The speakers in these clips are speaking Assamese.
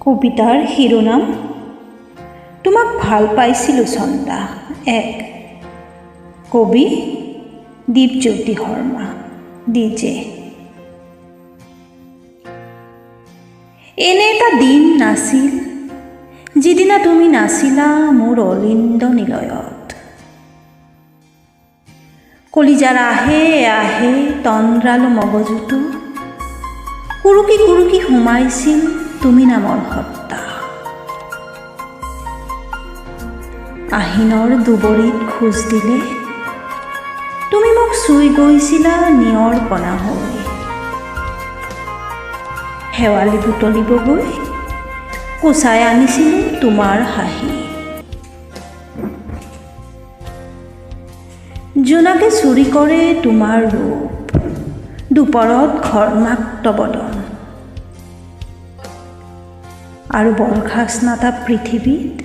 কবিতাৰ শিৰোনাম তোমাক ভাল পাইছিলোঁ চন্দা। এক কবি দীপজ্যোতি শৰ্মা ডিজে। এনে এটা দিন নাছিল যিদিনা তুমি নাছিলা মোৰ অলিন্দ নিলয়ত। কলিজাৰ আহে আহে তন্দ্ৰালো মগজুটো কুৰুকি কুৰুকি সোমাইছিল তুমি নামৰ সত্তা। আহিনৰ দুবৰিত খোজ দিলে তুমি মোক চুই গৈছিলা নিয়ৰ কণা হৈ। শেৱালি বুটলিবগৈ কোচাই আনিছিলোঁ তোমাৰ হাঁহি। জোনাকে চুৰি কৰে তোমাৰ ৰূপ দুপৰত ঘৰ্মাক্ত বদন আৰু বৰ্ষা স্নাতা পৃথিৱীত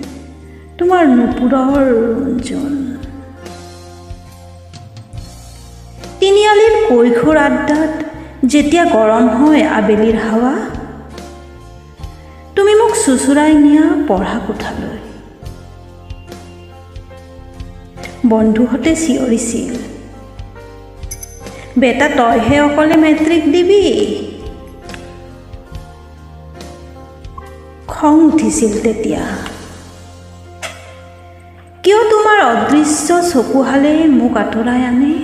তোমাৰ নুপুৰৰ ৰুঞ্জন। তিনিআলিৰ কৈশোৰ আড্ডাত যেতিয়া গৰম হয় আবেলিৰ হাৱা তুমি মোক চুচুৰাই নিয়া পঢ়া কোঠালৈ। বন্ধুহঁতে চিঞৰিছিল বেটা তইহে অকলে মেট্ৰিক দিবি। খং উঠিছিল তেতিয়া কিয় তোমাৰ অদৃশ্য চকুহালে মোক আঁতৰাই আনে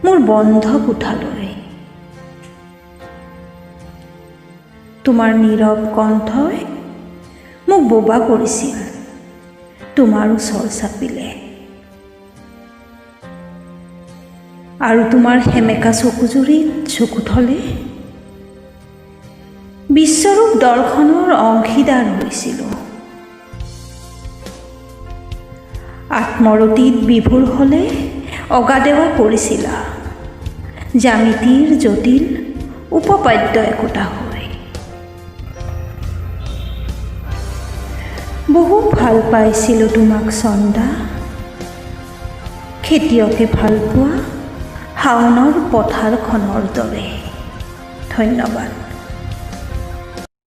মোৰ বন্ধ কোঠালৈ। তোমাৰ নীৰৱ কণ্ঠই মোক বোবা কৰিছিল তোমাৰ ওচৰ চাপিলে। আৰু তোমাৰ সেমেকা চকুজুৰিত চকু থলে বিশ্বৰূপ দৰ্শনৰ অংশীদাৰ হৈছিলোঁ। আত্মৰতিত বিভোৰ হ'লে অগাদেৱা কৰিছিলা জ্যামিতিৰ জটিল উপপাদ্য একোটা হৈ। বহু ভাল পাইছিলোঁ তোমাক চন্দা, খেতিয়কে ভাল পোৱা শাওনৰ পথাৰখনৰ দৰে। ধন্যবাদ।